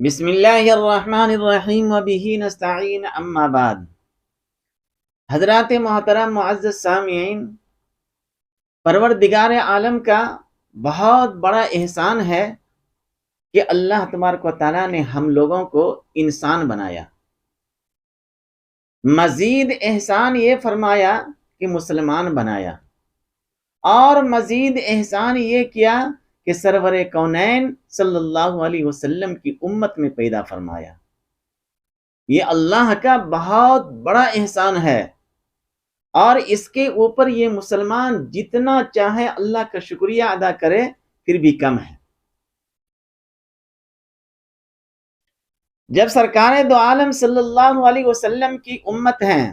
بسم اللہ الرحمن الرحیم وبہ نستعین اما بعد۔ حضرات محترم معزز سامعین، پروردگار عالم کا بہت بڑا احسان ہے کہ اللہ تبارک و تعالیٰ نے ہم لوگوں کو انسان بنایا۔ مزید احسان یہ فرمایا کہ مسلمان بنایا، اور مزید احسان یہ کیا کہ سرور کونین صلی اللہ علیہ وسلم کی امت میں پیدا فرمایا۔ یہ اللہ کا بہت بڑا احسان ہے، اور اس کے اوپر یہ مسلمان جتنا چاہے اللہ کا شکریہ ادا کرے پھر بھی کم ہے۔ جب سرکار دو عالم صلی اللہ علیہ وسلم کی امت ہیں،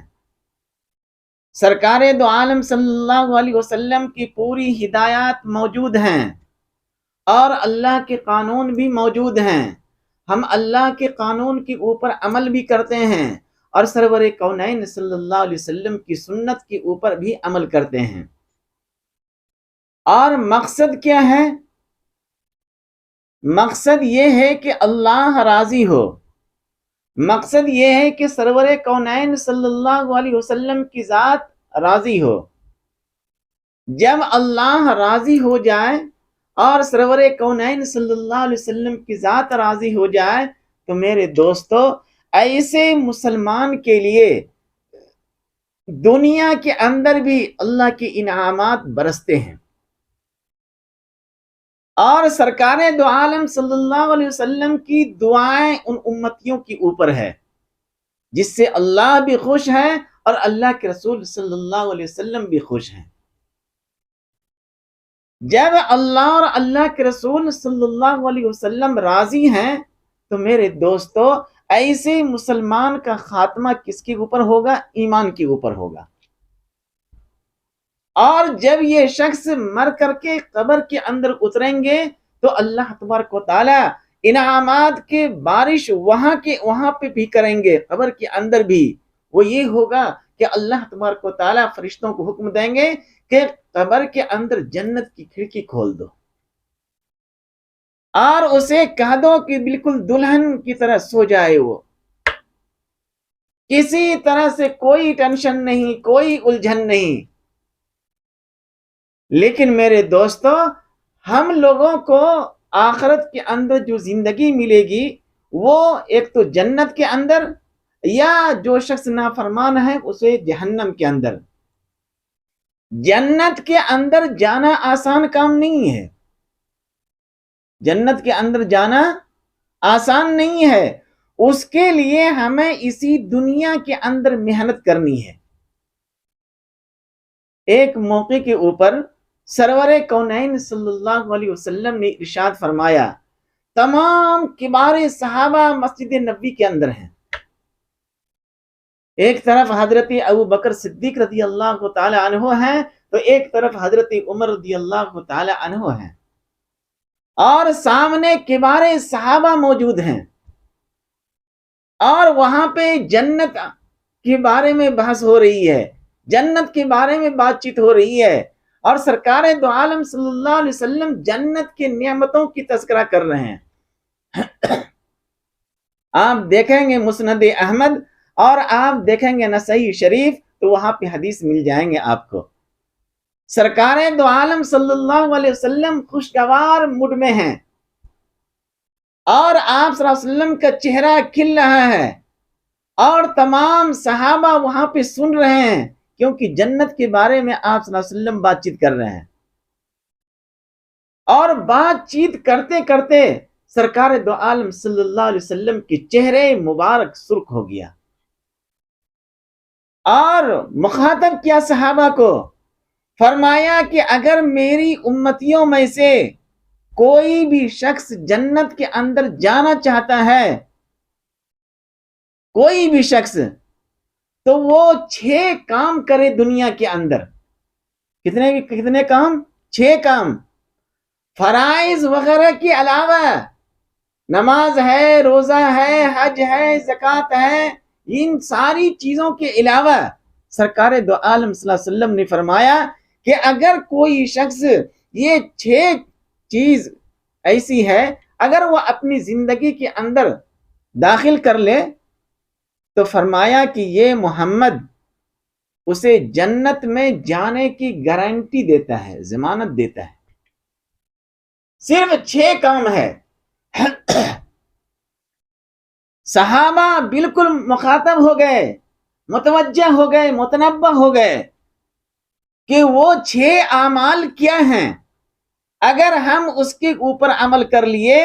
سرکار دو عالم صلی اللہ علیہ وسلم کی پوری ہدایات موجود ہیں، اور اللہ کے قانون بھی موجود ہیں، ہم اللہ کے قانون کے اوپر عمل بھی کرتے ہیں، اور سرور کونین صلی اللہ علیہ وسلم کی سنت کے اوپر بھی عمل کرتے ہیں۔ اور مقصد کیا ہے؟ مقصد یہ ہے کہ اللہ راضی ہو، مقصد یہ ہے کہ سرور کونین صلی اللہ علیہ وسلم کی ذات راضی ہو۔ جب اللہ راضی ہو جائے اور سرور کونین صلی اللہ علیہ وسلم کی ذات راضی ہو جائے تو میرے دوستو، ایسے مسلمان کے لیے دنیا کے اندر بھی اللہ کے انعامات برستے ہیں۔ اور سرکار دو عالم صلی اللہ علیہ وسلم کی دعائیں ان امتیوں کے اوپر ہے، جس سے اللہ بھی خوش ہے اور اللہ کے رسول صلی اللہ علیہ وسلم بھی خوش ہیں۔ جب اللہ اور اللہ کے رسول صلی اللہ علیہ وسلم راضی ہیں تو میرے دوستو، ایسے مسلمان کا خاتمہ کس کے اوپر ہوگا؟ ایمان کے اوپر ہوگا۔ اور جب یہ شخص مر کر کے قبر کے اندر اتریں گے تو اللہ تبارک و تعالی انعامات کے بارش وہاں پہ بھی کریں گے، قبر کے اندر بھی۔ وہ یہ ہوگا کہ اللہ تبارک و تعالی فرشتوں کو حکم دیں گے کہ قبر کے اندر جنت کی کھڑکی کھول دو، اور اسے کہہ دو کہ بالکل دلہن کی طرح سو جائے، وہ کسی طرح سے کوئی ٹینشن نہیں، کوئی الجھن نہیں۔ لیکن میرے دوستو، ہم لوگوں کو آخرت کے اندر جو زندگی ملے گی وہ ایک تو جنت کے اندر، یا جو شخص نافرمان ہے اسے جہنم کے اندر۔ جنت کے اندر جانا آسان کام نہیں ہے، جنت کے اندر جانا آسان نہیں ہے، اس کے لیے ہمیں اسی دنیا کے اندر محنت کرنی ہے۔ ایک موقع کے اوپر سرور کونین صلی اللہ علیہ وسلم نے ارشاد فرمایا، تمام کبار صحابہ مسجد نبوی کے اندر ہیں، ایک طرف حضرت ابو بکر صدیق رضی اللہ تعالی عنہ ہیں تو ایک طرف حضرت عمر رضی اللہ تعالی عنہ ہیں، اور سامنے کبار صحابہ موجود ہیں، اور وہاں پہ جنت کے بارے میں بحث ہو رہی ہے، جنت کے بارے میں بات چیت ہو رہی ہے، اور سرکار دو عالم صلی اللہ علیہ وسلم جنت کے نعمتوں کی تذکرہ کر رہے ہیں۔ آپ دیکھیں گے مسند احمد اور آپ دیکھیں گے نسائی شریف تو وہاں پہ حدیث مل جائیں گے آپ کو۔ سرکار دو عالم صلی اللہ علیہ وسلم خوشگوار موڈ میں ہیں، اور آپ صلی اللہ علیہ وسلم کا چہرہ کھل رہا ہے، اور تمام صحابہ وہاں پہ سن رہے ہیں، کیونکہ جنت کے بارے میں آپ صلی اللہ علیہ وسلم بات چیت کر رہے ہیں۔ اور بات چیت کرتے کرتے سرکار دو عالم صلی اللہ علیہ وسلم کے چہرے مبارک سرخ ہو گیا، اور مخاطب کیا صحابہ کو، فرمایا کہ اگر میری امتیوں میں سے کوئی بھی شخص جنت کے اندر جانا چاہتا ہے، کوئی بھی شخص، تو وہ 6 کام کرے دنیا کے اندر۔ کتنے کام؟ 6 کام، فرائض وغیرہ کے علاوہ، نماز ہے، روزہ ہے، حج ہے، زکوٰۃ ہے، ان ساری چیزوں کے علاوہ سرکار دو عالم صلی اللہ علیہ وسلم نے فرمایا کہ اگر کوئی شخص یہ 6 چیز ایسی ہے اگر وہ اپنی زندگی کے اندر داخل کر لے تو فرمایا کہ یہ محمد اسے جنت میں جانے کی گارنٹی دیتا ہے، ضمانت دیتا ہے۔ صرف 6 کام ہے۔ صحابہ بالکل مخاطب ہو گئے، متوجہ ہو گئے، متنبہ ہو گئے کہ وہ 6 اعمال کیا ہیں، اگر ہم اس کے اوپر عمل کر لیے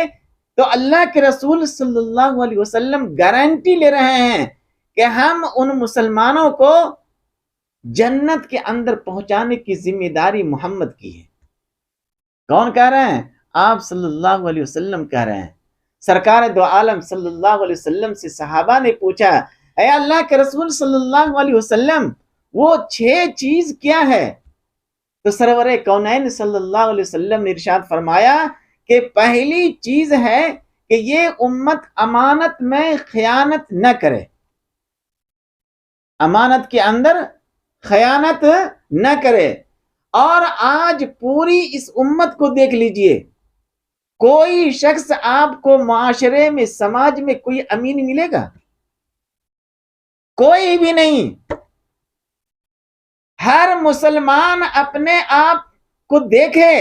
تو اللہ کے رسول صلی اللہ علیہ وسلم گارنٹی لے رہے ہیں کہ ہم ان مسلمانوں کو جنت کے اندر پہنچانے کی ذمہ داری محمد کی ہے۔ کون کہہ رہے ہیں؟ آپ صلی اللہ علیہ وسلم کہہ رہے ہیں۔ سرکار دو عالم صلی اللہ علیہ وسلم سے صحابہ نے پوچھا، اے اللہ کے رسول صلی اللہ علیہ وسلم وہ 6 چیز کیا ہے؟ تو سرور کونین صلی اللہ علیہ وسلم نے ارشاد فرمایا کہ پہلی چیز ہے کہ یہ امت امانت میں خیانت نہ کرے، امانت کے اندر خیانت نہ کرے۔ اور آج پوری اس امت کو دیکھ لیجئے، کوئی شخص آپ کو معاشرے میں، سماج میں کوئی امین ملے گا؟ کوئی بھی نہیں۔ ہر مسلمان اپنے آپ کو دیکھے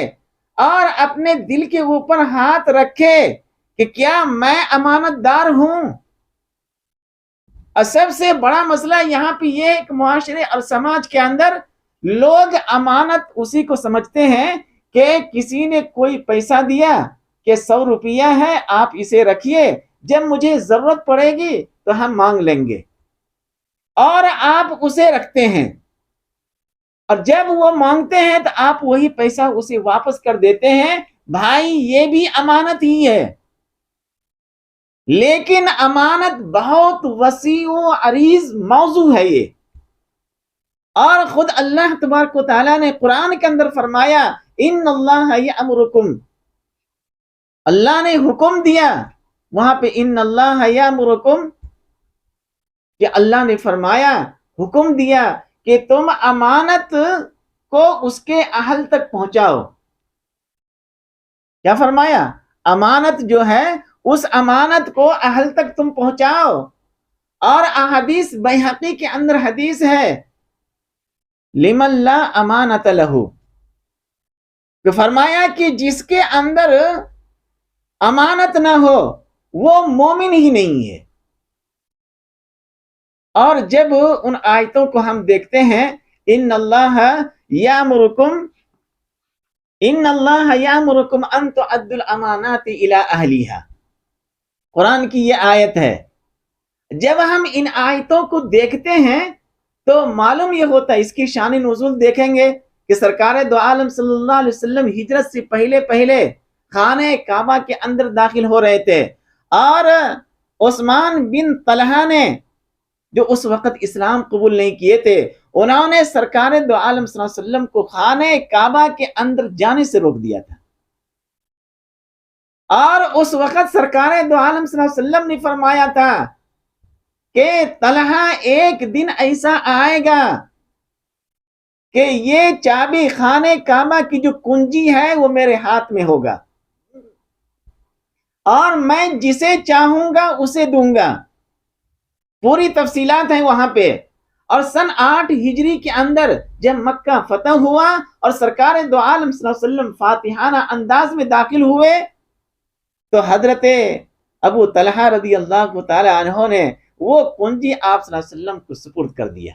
اور اپنے دل کے اوپر ہاتھ رکھے کہ کیا میں امانت دار ہوں۔ اور سب سے بڑا مسئلہ یہاں پہ یہ ہے کہ معاشرے اور سماج کے اندر لوگ امانت اسی کو سمجھتے ہیں کہ کسی نے کوئی پیسہ دیا کہ 100 روپیہ ہے، آپ اسے رکھیے، جب مجھے ضرورت پڑے گی تو ہم مانگ لیں گے، اور آپ اسے رکھتے ہیں، اور جب وہ مانگتے ہیں تو آپ وہی پیسہ اسے واپس کر دیتے ہیں۔ بھائی یہ بھی امانت ہی ہے، لیکن امانت بہت وسیع و عریض موضوع ہے یہ۔ اور خود اللہ تبارک و تعالیٰ نے قرآن کے اندر فرمایا، ان اللہ یامرکم، اللہ نے حکم دیا وہاں پہ، ان اللہ یامرکم، کہ اللہ نے فرمایا، حکم دیا کہ تم امانت کو اس کے اہل تک پہنچاؤ۔ کیا فرمایا؟ امانت جو ہے اس امانت کو اہل تک تم پہنچاؤ۔ اور احادیث بیہقی کے اندر حدیث ہے، لمن لا امانت لہو، کہ فرمایا کہ جس کے اندر امانت نہ ہو وہ مومن ہی نہیں ہے۔ اور جب ان آیتوں کو ہم دیکھتے ہیں، ان اللہ یامرکم ان تؤدوا الامانات الی اہلیہا، قرآن کی یہ آیت ہے۔ جب ہم ان آیتوں کو دیکھتے ہیں تو معلوم یہ ہوتا ہے، اس کی شان نزول دیکھیں گے کہ سرکار دو عالم صلی اللہ علیہ وسلم ہجرت سے پہلے خانہ کعبہ کے اندر داخل ہو رہے تھے، اور عثمان بن طلحہ نے، جو اس وقت اسلام قبول نہیں کیے تھے، انہوں نے سرکار دو عالم صلی اللہ علیہ وسلم کو خانہ کعبہ کے اندر جانے سے روک دیا تھا۔ اور اس وقت سرکار دو عالم صلی اللہ علیہ وسلم نے فرمایا تھا کہ طلحہ ایک دن ایسا آئے گا کہ یہ چابی خانہ کعبہ کی جو کنجی ہے وہ میرے ہاتھ میں ہوگا، اور میں جسے چاہوں گا اسے دوں گا۔ پوری تفصیلات ہیں وہاں پہ۔ اور سن 8 ہجری کے اندر جب مکہ فتح ہوا اور سرکار دو عالم صلی اللہ علیہ وسلم فاتحانہ انداز میں داخل ہوئے، تو حضرت ابو طلحہ رضی اللہ تعالی عنہ نے وہ کنجی آپ صلی اللہ علیہ وسلم کو سپرد کر دیا۔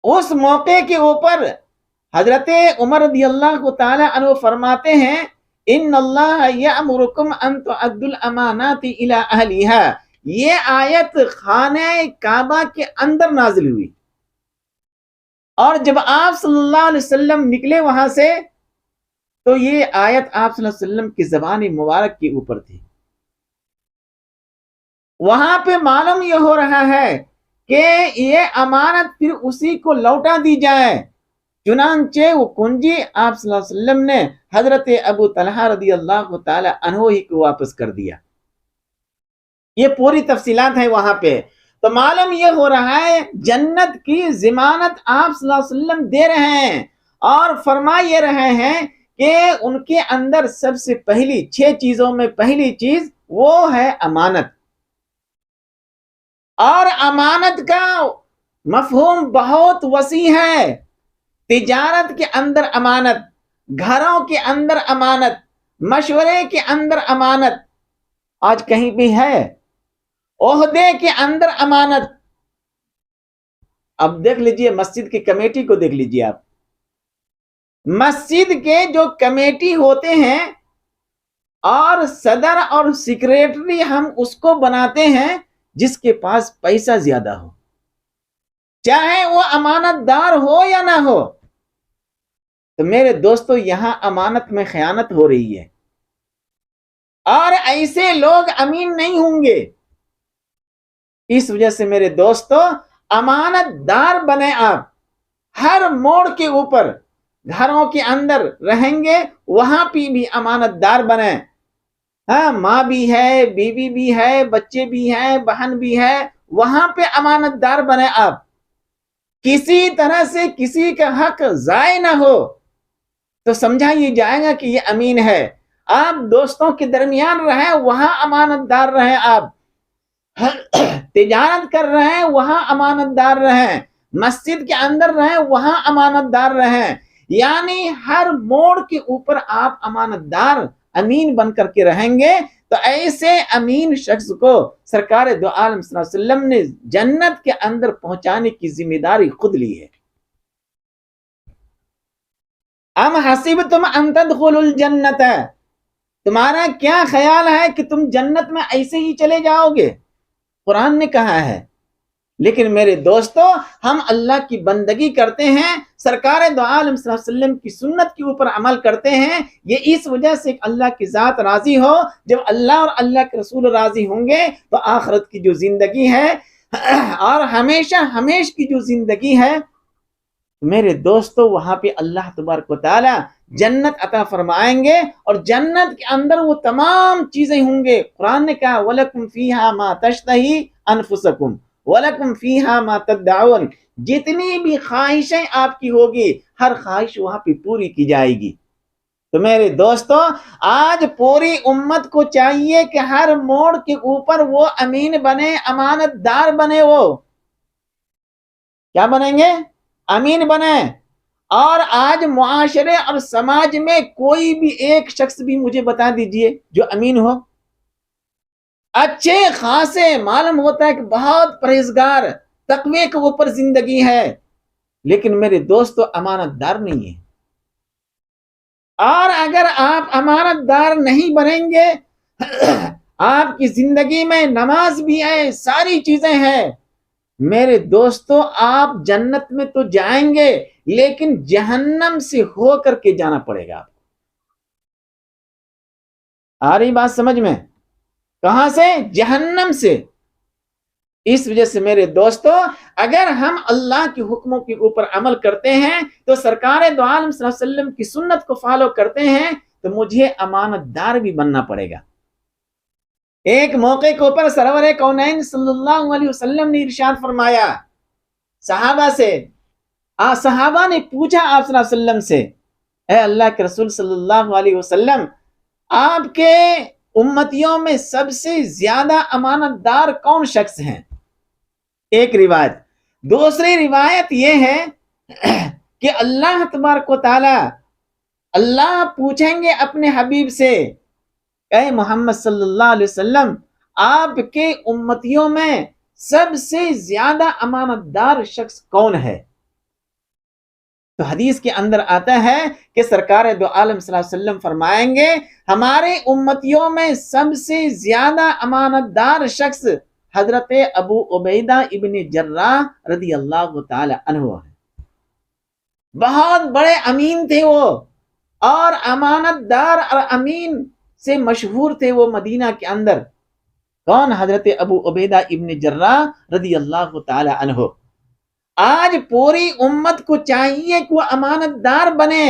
اس موقع کے اوپر حضرت عمر رضی اللہ تعالی عنہ فرماتے ہیں، ان اللہ یامرکم ان تؤدوا الامانات الی اہلیہا، یہ آیت خانہ کعبہ کے اندر نازل ہوئی، اور جب آپ صلی اللہ علیہ وسلم نکلے وہاں سے تو یہ آیت آپ صلی اللہ علیہ وسلم کی زبان مبارک کے اوپر تھی۔ وہاں پہ معلوم یہ ہو رہا ہے کہ یہ امانت پھر اسی کو لوٹا دی جائے، چنانچہ وہ کنجی آپ صلی اللہ علیہ وسلم نے حضرت ابو طلحہ رضی اللہ تعالی عنہ ہی کو واپس کر دیا۔ یہ پوری تفصیلات ہیں وہاں پہ۔ تو معلوم یہ ہو رہا ہے جنت کی ضمانت آپ صلی اللہ علیہ وسلم دے رہے ہیں، اور فرما یہ رہے ہیں کہ ان کے اندر سب سے پہلی 6 چیزوں میں پہلی چیز وہ ہے امانت. اور امانت کا مفہوم بہت وسیع ہے. تجارت کے اندر امانت، گھروں کے اندر امانت، مشورے کے اندر امانت، آج کہیں بھی ہے، عہدے کے اندر امانت. اب دیکھ لیجئے مسجد کی کمیٹی کو دیکھ لیجئے آپ. مسجد کے جو کمیٹی ہوتے ہیں اور صدر اور سیکریٹری ہم اس کو بناتے ہیں جس کے پاس پیسہ زیادہ ہو، چاہے وہ امانت دار ہو یا نہ ہو. تو میرے دوستو یہاں امانت میں خیانت ہو رہی ہے، اور ایسے لوگ امین نہیں ہوں گے. اس وجہ سے میرے دوستو امانت دار بنے آپ. ہر موڑ کے اوپر، گھروں کے اندر رہیں گے وہاں پہ بھی امانت دار بنے. ہاں، ماں بھی ہے، بیوی بھی ہے، بچے بھی ہیں، بہن بھی ہے، وہاں پہ امانت دار بنے آپ. کسی طرح سے کسی کا حق ضائع نہ ہو تو سمجھا یہ جائے گا کہ یہ امین ہے. آپ دوستوں کے درمیان رہیں وہاں امانت دار رہیں. آپ تجارت کر رہے ہیں وہاں امانت دار رہیں. مسجد کے اندر رہیں وہاں امانت دار رہیں. یعنی ہر موڑ کے اوپر آپ امانت دار امین بن کر کے رہیں گے. تو ایسے امین شخص کو سرکار دو عالم صلی اللہ علیہ وسلم نے جنت کے اندر پہنچانے کی ذمہ داری خود لی ہے. ام حسبتم ان تدخلوا الجنت، تمہارا کیا خیال ہے کہ تم جنت میں ایسے ہی چلے جاؤ گے؟ قرآن نے کہا ہے. لیکن میرے دوستو ہم اللہ کی بندگی کرتے ہیں، سرکار دو عالم صلی اللہ علیہ وسلم کی سنت کے اوپر عمل کرتے ہیں. یہ اس وجہ سے اللہ کی ذات راضی ہو. جب اللہ اور اللہ کے رسول راضی ہوں گے تو آخرت کی جو زندگی ہے اور ہمیشہ ہمیش کی جو زندگی ہے، میرے دوستو وہاں پہ اللہ تبارک و تعالی جنت عطا فرمائیں گے. اور جنت کے اندر وہ تمام چیزیں ہوں گے. قرآن نے کہا وَلَكُمْ فِيهَا مَا تَشْتَهِي أَنفُسَكُمْ وَلَكُمْ فِيهَا مَا تَدَّعُونَ. جتنی بھی خواہشیں آپ کی ہوگی ہر خواہش وہاں پہ پوری کی جائے گی. تو میرے دوستو آج پوری امت کو چاہیے کہ ہر موڑ کے اوپر وہ امین بنے، امانت دار بنے. وہ کیا بنیں گے؟ امین بنے. اور آج معاشرے اور سماج میں کوئی بھی ایک شخص بھی مجھے بتا دیجئے جو امین ہو. اچھے خاصے معلوم ہوتا ہے کہ بہت پرہیزگار، تقوی کے اوپر زندگی ہے، لیکن میرے دوستو امانت دار نہیں ہے. اور اگر آپ امانت دار نہیں بنیں گے آپ کی زندگی میں نماز بھی ہے، ساری چیزیں ہیں، میرے دوستو آپ جنت میں تو جائیں گے لیکن جہنم سے ہو کر کے جانا پڑے گا. آ رہی بات سمجھ میں؟ کہاں سے؟ جہنم سے. اس وجہ سے میرے دوستو اگر ہم اللہ کے حکموں کے اوپر عمل کرتے ہیں تو سرکار دو عالم صلی اللہ علیہ وسلم کی سنت کو فالو کرتے ہیں تو مجھے امانت دار بھی بننا پڑے گا. ایک موقع کے اوپر سرور کونین صلی اللہ علیہ وسلم نے ارشاد فرمایا صحابہ سے، صحابہ نے پوچھا آپ صلی اللہ علیہ وسلم سے، اے اللہ کے رسول صلی اللہ علیہ وسلم، آپ کے امتیوں میں سب سے زیادہ امانت دار کون شخص ہیں؟ ایک روایت. دوسری روایت یہ ہے کہ اللہ تبارک و تعالی اللہ پوچھیں گے اپنے حبیب سے، اے محمد صلی اللہ علیہ وسلم، آپ کے امتیوں میں سب سے زیادہ امانت دار شخص کون ہے؟ تو حدیث کے اندر آتا ہے کہ سرکار دو عالم صلی اللہ علیہ وسلم فرمائیں گے ہمارے امتیوں میں سب سے زیادہ امانت دار شخص حضرت ابو عبیدہ ابن جراح رضی اللہ تعالی عنہ ہے. بہت بڑے امین تھے وہ، اور امانت دار اور امین سے مشہور تھے وہ مدینہ کے اندر. کون؟ حضرت ابو عبیدہ ابن جراح رضی اللہ تعالی عنہ. آج پوری امت کو چاہیے کہ وہ امانت دار بنے.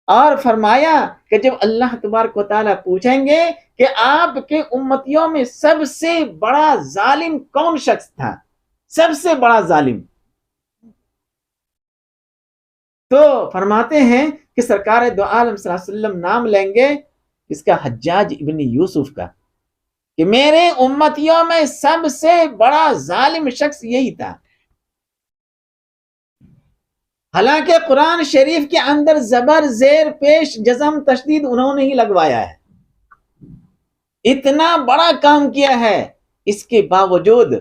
اور فرمایا کہ جب اللہ تبارک و تعالیٰ پوچھیں گے کہ آپ کے امتیوں میں سب سے بڑا ظالم کون شخص تھا، سب سے بڑا ظالم، تو فرماتے ہیں کہ سرکار دو عالم صلی اللہ علیہ وسلم نام لیں گے اس کا، حجاج ابن یوسف کا، کہ میرے امتیوں میں سب سے بڑا ظالم شخص یہی تھا. حالانکہ قرآن شریف کے اندر زبر زیر پیش جزم تشدید انہوں نے ہی لگوایا ہے، اتنا بڑا کام کیا ہے، اس کے باوجود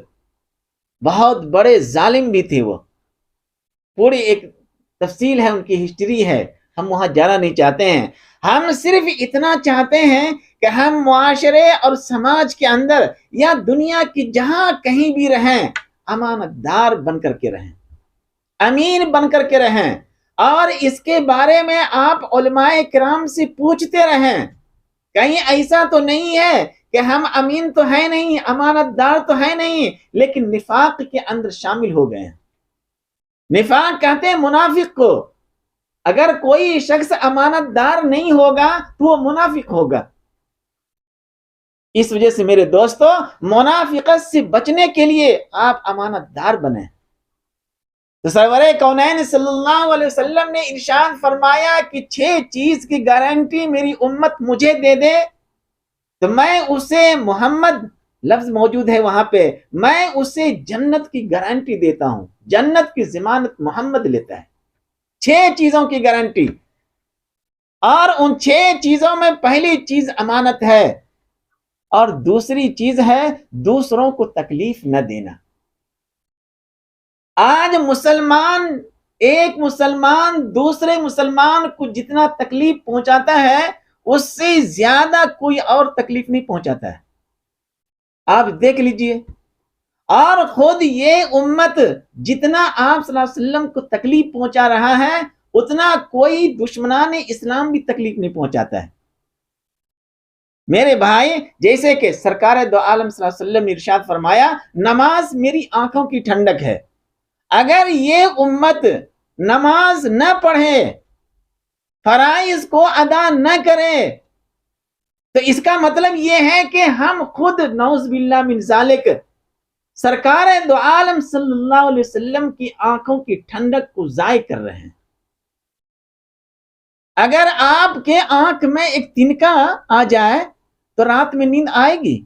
بہت بڑے ظالم بھی تھے وہ. پوری ایک تفصیل ہے، ان کی ہسٹری ہے، ہم وہاں جانا نہیں چاہتے ہیں. ہم صرف اتنا چاہتے ہیں کہ ہم معاشرے اور سماج کے اندر یا دنیا کی جہاں کہیں بھی رہیں امانت دار بن کر کے رہیں، امین بن کر کے رہیں، اور اس کے بارے میں آپ علماء کرام سے پوچھتے رہیں. کہیں ایسا تو نہیں ہے کہ ہم امین تو ہے نہیں، امانت دار تو ہے نہیں، لیکن نفاق کے اندر شامل ہو گئے ہیں. نفاق کہتے ہیں منافق کو. اگر کوئی شخص امانت دار نہیں ہوگا تو وہ منافق ہوگا. اس وجہ سے میرے دوستو، منافقت سے بچنے کے لیے آپ امانت دار بنیں. تو سرور کونین صلی اللہ علیہ وسلم نے ارشاد فرمایا کہ 6 چیز کی گارنٹی میری امت مجھے دے دے تو میں اسے، محمد لفظ موجود ہے وہاں پہ، میں اسے جنت کی گارنٹی دیتا ہوں. جنت کی ضمانت محمد لیتا ہے. 6 چیزوں کی گارنٹی، اور ان 6 چیزوں میں پہلی چیز امانت ہے، اور دوسری چیز ہے دوسروں کو تکلیف نہ دینا. آج ایک مسلمان دوسرے مسلمان کو جتنا تکلیف پہنچاتا ہے اس سے زیادہ کوئی اور تکلیف نہیں پہنچاتا ہے. آپ دیکھ لیجئے. اور خود یہ امت جتنا آپ صلی اللہ علیہ وسلم کو تکلیف پہنچا رہا ہے اتنا کوئی دشمنان اسلام بھی تکلیف نہیں پہنچاتا ہے. میرے بھائی، جیسے کہ سرکار دو عالم صلی اللہ علیہ وسلم نے ارشاد فرمایا، نماز میری آنکھوں کی ٹھنڈک ہے. اگر یہ امت نماز نہ پڑھے، فرائض کو ادا نہ کرے، تو اس کا مطلب یہ ہے کہ ہم خود نعوذ باللہ من ذالک سرکار دو عالم صلی اللہ علیہ وسلم کی آنکھوں کی ٹھنڈک کو ضائع کر رہے ہیں. اگر آپ کے آنکھ میں ایک تنکا آ جائے تو رات میں نیند آئے گی؟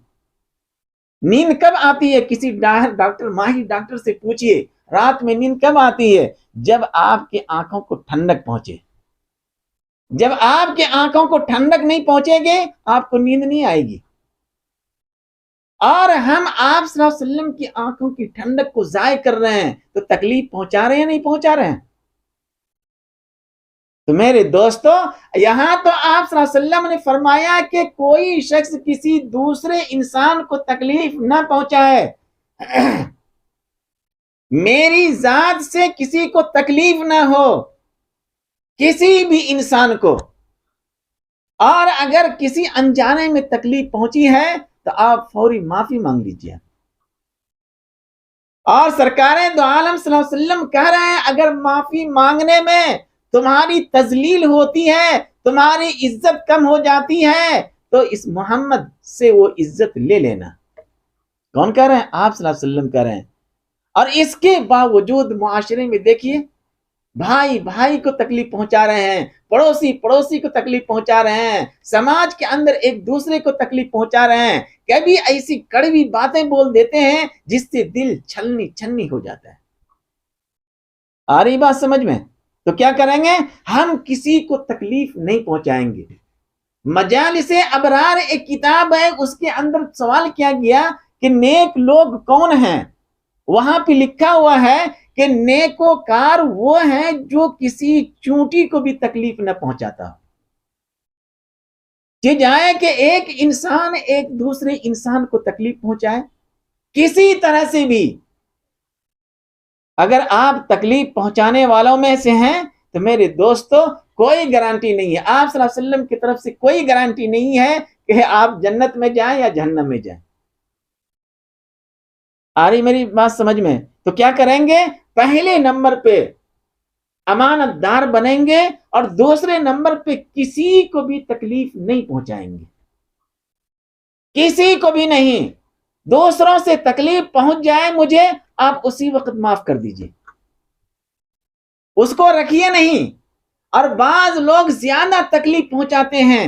نیند کب آتی ہے؟ کسی ڈاکٹر، ماہر ڈاکٹر سے پوچھئے رات میں نیند کب آتی ہے؟ جب آپ کے آنکھوں کو ٹھنڈک پہنچے. جب آپ کے آنکھوں کو ٹھنڈک نہیں پہنچے گے آپ کو نیند نہیں آئے گی. اور ہم آپ صلی اللہ علیہ وسلم کی آنکھوں کی ٹھنڈک کو ضائع کر رہے ہیں تو تکلیف پہنچا رہے ہیں نہیں پہنچا رہے ہیں؟ تو میرے دوستو، یہاں تو آپ صلی اللہ علیہ وسلم نے فرمایا کہ کوئی شخص کسی دوسرے انسان کو تکلیف نہ پہنچائے، میری ذات سے کسی کو تکلیف نہ ہو، کسی بھی انسان کو. اور اگر کسی انجانے میں تکلیف پہنچی ہے تو آپ فوری معافی مانگ لیجیے. اور سرکار دو عالم صلی اللہ علیہ وسلم کہہ رہے ہیں اگر معافی مانگنے میں تمہاری تذلیل ہوتی ہے، تمہاری عزت کم ہو جاتی ہے، تو اس محمد سے وہ عزت لے لینا. کون کہہ رہے ہیں؟ آپ صلی اللہ علیہ وسلم کہہ رہے ہیں. اور اس کے باوجود معاشرے میں دیکھیے، بھائی بھائی کو تکلیف پہنچا رہے ہیں، پڑوسی پڑوسی کو تکلیف پہنچا رہے ہیں، سماج کے اندر ایک دوسرے کو تکلیف پہنچا رہے ہیں. کبھی ایسی کڑوی باتیں بول دیتے ہیں جس سے دل چھلنی چھلنی ہو جاتا ہے. آ رہی بات سمجھ میں؟ تو کیا کریں گے؟ ہم کسی کو تکلیف نہیں پہنچائیں گے. مجالس ابرار ایک کتاب ہے، اس کے اندر سوال کیا گیا کہ نیک لوگ کون ہیں؟ وہاں پہ لکھا ہوا ہے کہ نیکوکار وہ ہیں جو کسی چونٹی کو بھی تکلیف نہ پہنچاتا. جائے کہ ایک انسان ایک دوسرے انسان کو تکلیف پہنچائے کسی طرح سے بھی. اگر آپ تکلیف پہنچانے والوں میں سے ہیں تو میرے دوستو کوئی گارنٹی نہیں ہے، آپ صلی اللہ علیہ وسلم کی طرف سے کوئی گارنٹی نہیں ہے کہ آپ جنت میں جائیں یا جہنم میں جائیں. آ رہی میری بات سمجھ میں؟ تو کیا کریں گے؟ پہلے نمبر پہ امانت دار بنیں گے، اور دوسرے نمبر پہ کسی کو بھی تکلیف نہیں پہنچائیں گے، کسی کو بھی نہیں. دوسروں سے تکلیف پہنچ جائے مجھے، آپ اسی وقت معاف کر دیجئے، اس کو رکھیے نہیں. اور بعض لوگ زیادہ تکلیف پہنچاتے ہیں.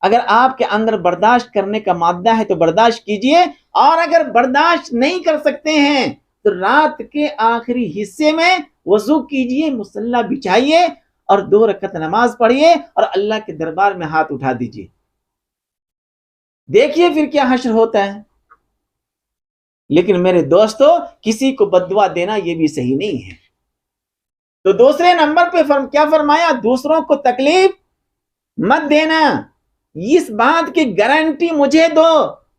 اگر آپ کے اندر برداشت کرنے کا مادہ ہے تو برداشت کیجئے، اور اگر برداشت نہیں کر سکتے ہیں تو رات کے آخری حصے میں وضو کیجئے، مصلی بچھائیے اور 2 رکعت نماز پڑھیے اور اللہ کے دربار میں ہاتھ اٹھا دیجئے. دیکھیے پھر کیا حشر ہوتا ہے. لیکن میرے دوستو، کسی کو بددعا دینا یہ بھی صحیح نہیں ہے. تو دوسرے نمبر پہ کیا فرمایا؟ دوسروں کو تکلیف مت دینا. اس بات کی گارنٹی مجھے دو.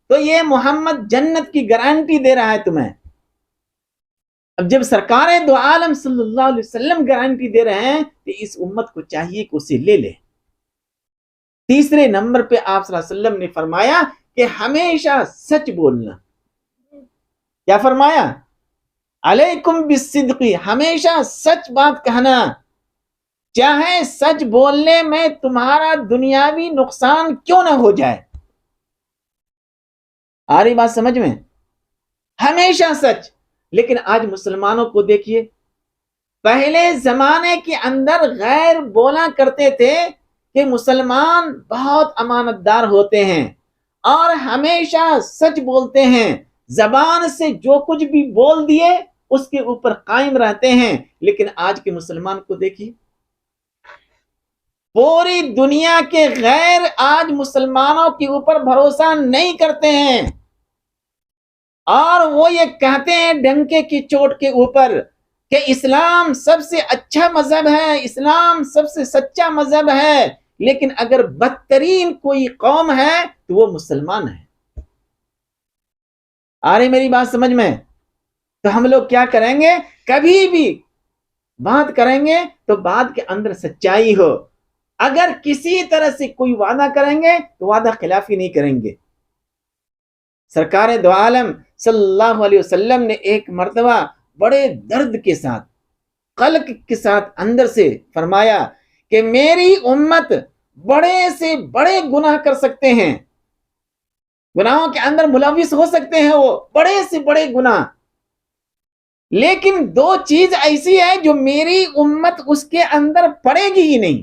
تو یہ محمد جنت کی گارنٹی دے رہا ہے تمہیں. اب جب سرکار دو عالم صلی اللہ علیہ وسلم گارنٹی دے رہے ہیں تو اس امت کو چاہیے کہ اسے لے لے. تیسرے نمبر پہ آپ صلی اللہ علیہ وسلم نے فرمایا کہ ہمیشہ سچ بولنا. کیا فرمایا؟ علیکم بالصدق، ہمیشہ سچ بات کہنا، چاہے سچ بولنے میں تمہارا دنیاوی نقصان کیوں نہ ہو جائے. آ رہی بات سمجھ میں؟ ہمیشہ سچ. لیکن آج مسلمانوں کو دیکھیے، پہلے زمانے کے اندر غیر بولا کرتے تھے کہ مسلمان بہت امانت دار ہوتے ہیں اور ہمیشہ سچ بولتے ہیں، زبان سے جو کچھ بھی بول دیے اس کے اوپر قائم رہتے ہیں. لیکن آج کے مسلمان کو دیکھیے، پوری دنیا کے غیر آج مسلمانوں کے اوپر بھروسہ نہیں کرتے ہیں، اور وہ یہ کہتے ہیں ڈنکے کی چوٹ کے اوپر کہ اسلام سب سے اچھا مذہب ہے، اسلام سب سے سچا مذہب ہے. لیکن اگر بدترین کوئی قوم ہے تو وہ مسلمان ہے. آ رہی میری بات سمجھ میں؟ تو ہم لوگ کیا کریں گے؟ کبھی بھی بات کریں گے تو بات کے اندر سچائی ہو. اگر کسی طرح سے کوئی وعدہ کریں گے تو وعدہ خلافی نہیں کریں گے. سرکار دو عالم صلی اللہ علیہ وسلم نے ایک مرتبہ بڑے درد کے ساتھ، قلق کے ساتھ اندر سے فرمایا کہ میری امت بڑے سے بڑے گناہ کر سکتے ہیں، گناہوں کے اندر ملوث ہو سکتے ہیں، وہ بڑے سے بڑے گناہ، لیکن 2 چیز ایسی ہے جو میری امت اس کے اندر پڑے گی ہی نہیں.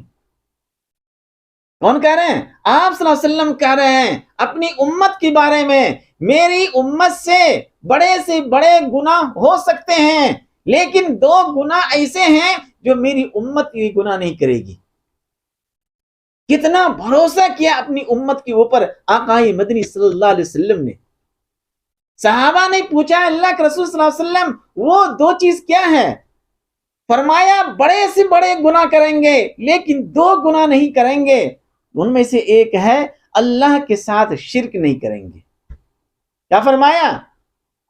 کون کہہ رہے ہیں؟ آپ صلی اللہ علیہ وسلم کہہ رہے ہیں اپنی امت کے بارے میں، میری امت سے بڑے گناہ ہو سکتے ہیں، لیکن 2 گناہ ایسے ہیں جو میری امت یہ گناہ نہیں کرے گی. کتنا بھروسہ کیا اپنی امت کے اوپر آقا مدنی صلی اللہ علیہ وسلم نے. صحابہ نے پوچھا اللہ کے رسول صلی اللہ علیہ وسلم وہ 2 چیز کیا ہے؟ فرمایا بڑے سے بڑے گناہ کریں گے لیکن 2 گناہ نہیں کریں گے. ان میں سے ایک ہے اللہ کے ساتھ شرک نہیں کریں گے. کیا فرمایا؟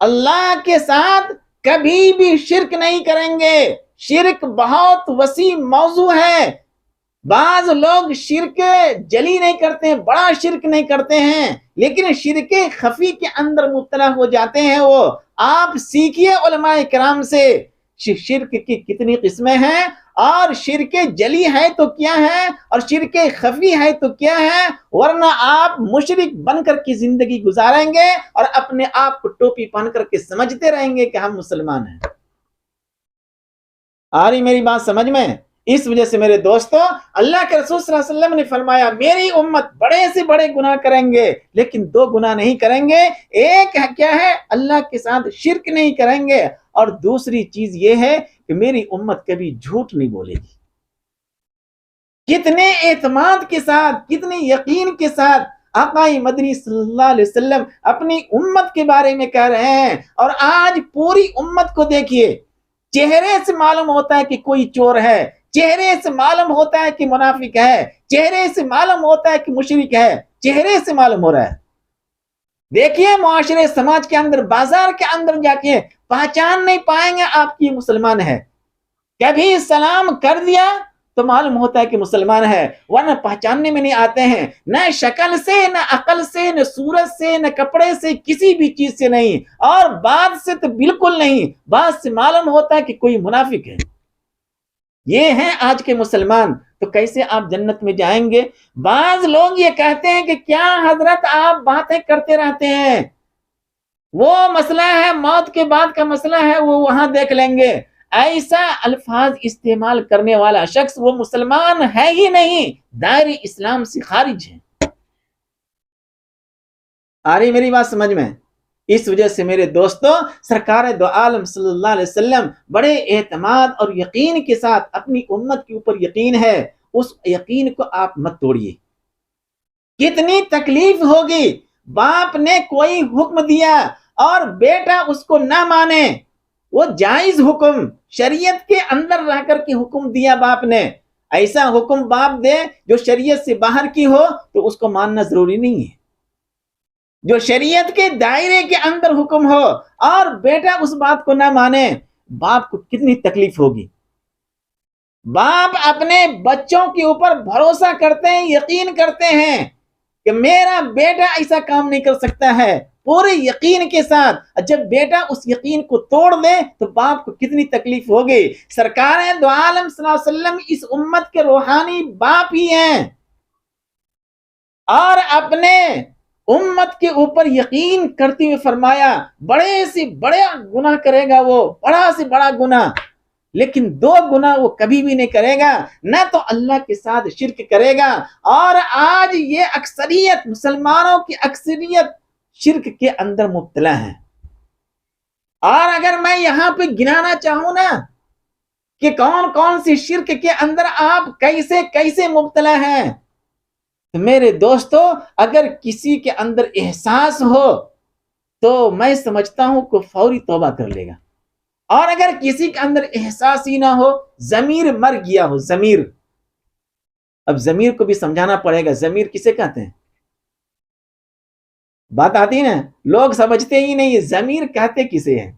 اللہ کے ساتھ کبھی بھی شرک نہیں کریں گے. شرک بہت وسیع موضوع ہے. بعض لوگ شرک جلی نہیں کرتے ہیں، بڑا شرک نہیں کرتے ہیں، لیکن شرک خفی کے اندر مبتلا ہو جاتے ہیں. وہ آپ سیکھیے علماء کرام سے شرک کی کتنی قسمیں ہیں، اور شرک جلی ہے تو کیا ہے اور شرک خفی ہے تو کیا ہے، ورنہ آپ مشرک بن کر کی زندگی گزاریں گے اور اپنے آپ کو ٹوپی پہن کر کے سمجھتے رہیں گے کہ ہم مسلمان ہیں. آ رہی میری بات سمجھ میں؟ اس وجہ سے میرے دوستو، اللہ کے رسول صلی اللہ علیہ وسلم نے فرمایا میری امت بڑے سے بڑے گناہ کریں گے لیکن 2 گناہ نہیں کریں گے. ایک ہے کیا ہے؟ اللہ کے ساتھ شرک نہیں کریں گے، اور دوسری چیز یہ ہے کہ میری امت کبھی جھوٹ نہیں بولے گی. کتنے اعتماد کے ساتھ، کتنے یقین کے ساتھ آقا مدنی صلی اللہ علیہ وسلم اپنی امت کے بارے میں کہہ رہے ہیں. اور آج پوری امت کو دیکھیے، چہرے سے معلوم ہوتا ہے کہ کوئی چور ہے، چہرے سے معلوم ہوتا ہے کہ منافق ہے، چہرے سے معلوم ہوتا ہے کہ مشرک ہے، چہرے سے معلوم ہو رہا ہے. دیکھیے معاشرے سماج کے اندر، بازار کے اندر جا کے پہچان نہیں پائیں گے آپ کی مسلمان ہے. کبھی سلام کر دیا تو معلوم ہوتا ہے کہ مسلمان ہے، ورنہ پہچاننے میں نہیں آتے ہیں، نہ شکل سے، نہ عقل سے، نہ صورت سے، نہ کپڑے سے، کسی بھی چیز سے نہیں، اور بات سے تو بالکل نہیں. بات سے معلوم ہوتا ہے کہ کوئی منافق ہے. یہ ہیں آج کے مسلمان. تو کیسے آپ جنت میں جائیں گے؟ بعض لوگ یہ کہتے ہیں کہ کیا حضرت آپ باتیں کرتے رہتے ہیں، وہ مسئلہ ہے موت کے بعد کا مسئلہ ہے، وہ وہاں دیکھ لیں گے. ایسا الفاظ استعمال کرنے والا شخص وہ مسلمان ہے ہی نہیں، دائرے اسلام سے خارج ہے۔ آ رہی میری بات سمجھ میں؟ اس وجہ سے میرے دوستو، سرکار دو عالم صلی اللہ علیہ وسلم بڑے اعتماد اور یقین کے ساتھ اپنی امت کے اوپر یقین ہے، اس یقین کو آپ مت توڑیے۔ کتنی تکلیف ہوگی، باپ نے کوئی حکم دیا اور بیٹا اس کو نہ مانے، وہ جائز حکم شریعت کے اندر رہ کر کے حکم دیا باپ نے، ایسا حکم باپ دے جو شریعت سے باہر کی ہو تو اس کو ماننا ضروری نہیں ہے۔ جو شریعت کے دائرے کے اندر حکم ہو اور بیٹا اس بات کو نہ مانے، باپ کو کتنی تکلیف ہوگی۔ باپ اپنے بچوں کے اوپر بھروسہ کرتے ہیں، یقین کرتے ہیں کہ میرا بیٹا ایسا کام نہیں کر سکتا ہے، پورے یقین کے ساتھ۔ جب بیٹا اس یقین کو توڑ دے تو باپ کو کتنی تکلیف ہوگی۔ سرکار دو عالم صلی اللہ علیہ وسلم اس امت کے روحانی باپ ہی ہیں، اور اپنے امت کے اوپر یقین کرتے ہوئے فرمایا بڑے سے بڑے گناہ کرے گا وہ، بڑا سے بڑا گناہ، لیکن دو گناہ وہ کبھی بھی نہیں کرے گا، نہ تو اللہ کے ساتھ شرک کرے گا، اور آج یہ اکثریت مسلمانوں کی اکثریت شرک کے اندر مبتلا ہے۔ اور اگر میں یہاں پہ گنانا چاہوں نا کہ کون کون سی شرک کے اندر آپ کیسے کیسے مبتلا ہیں، تو میرے دوستو اگر کسی کے اندر احساس ہو تو میں سمجھتا ہوں کہ فوری توبہ کر لے گا، اور اگر کسی کے اندر احساس ہی نہ ہو، ضمیر مر گیا ہو، ضمیر، اب ضمیر کو بھی سمجھانا پڑے گا، ضمیر کسے کہتے ہیں؟ بات آتی نا، لوگ سمجھتے ہی نہیں ضمیر کہتے کسے ہیں۔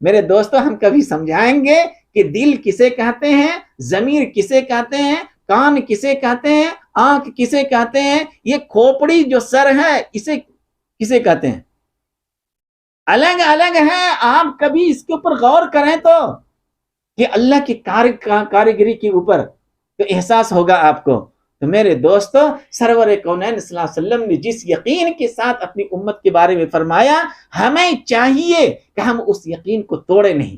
میرے دوستو ہم کبھی سمجھائیں گے کہ دل کسے کہتے ہیں، ضمیر کسے کہتے ہیں، کان کسے کہتے ہیں، آنکھ کسے کہتے ہیں، یہ کھوپڑی جو سر ہے اسے کسے کہتے ہیں، الگ الگ ہے۔ آپ کبھی اس کے اوپر غور کریں تو کہ اللہ کی کاریگری کے اوپر تو احساس ہوگا آپ کو۔ تو میرے دوستو سرور کونین صلی اللہ علیہ وسلم نے جس یقین کے ساتھ اپنی امت کے بارے میں فرمایا، ہمیں چاہیے کہ ہم اس یقین کو توڑے نہیں،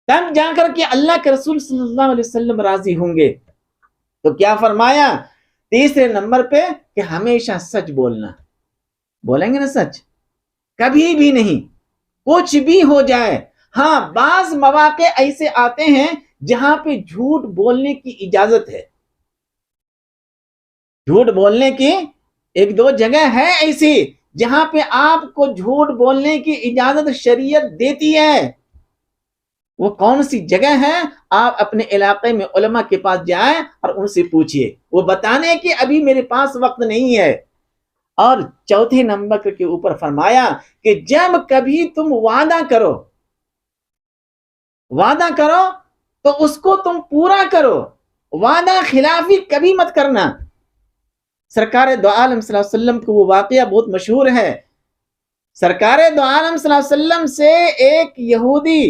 تب جا کر کے اللہ کے رسول صلی اللہ علیہ وسلم راضی ہوں گے۔ تو کیا فرمایا تیسرے نمبر پہ کہ ہمیشہ سچ بولنا، بولیں گے نا سچ، کبھی بھی نہیں، کچھ بھی ہو جائے۔ ہاں بعض مواقع ایسے آتے ہیں جہاں پہ جھوٹ بولنے کی اجازت ہے، جھوٹ بولنے کی ایک دو جگہ ہے ایسی جہاں پہ آپ کو جھوٹ بولنے کی اجازت شریعت دیتی ہے۔ وہ کون سی جگہ ہے؟ آپ اپنے علاقے میں علماء کے پاس جائیں اور ان سے پوچھئے، وہ بتانے کہ ابھی میرے پاس وقت نہیں ہے۔ اور چوتھے نمبر کے اوپر فرمایا کہ جب کبھی تم وعدہ کرو تو اس کو تم پورا کرو، وعدہ خلافی کبھی مت کرنا۔ سرکار دو عالم صلی اللہ علیہ وسلم کو وہ واقعہ بہت مشہور ہے۔ سرکار دو عالم صلی اللہ علیہ وسلم سے ایک یہودی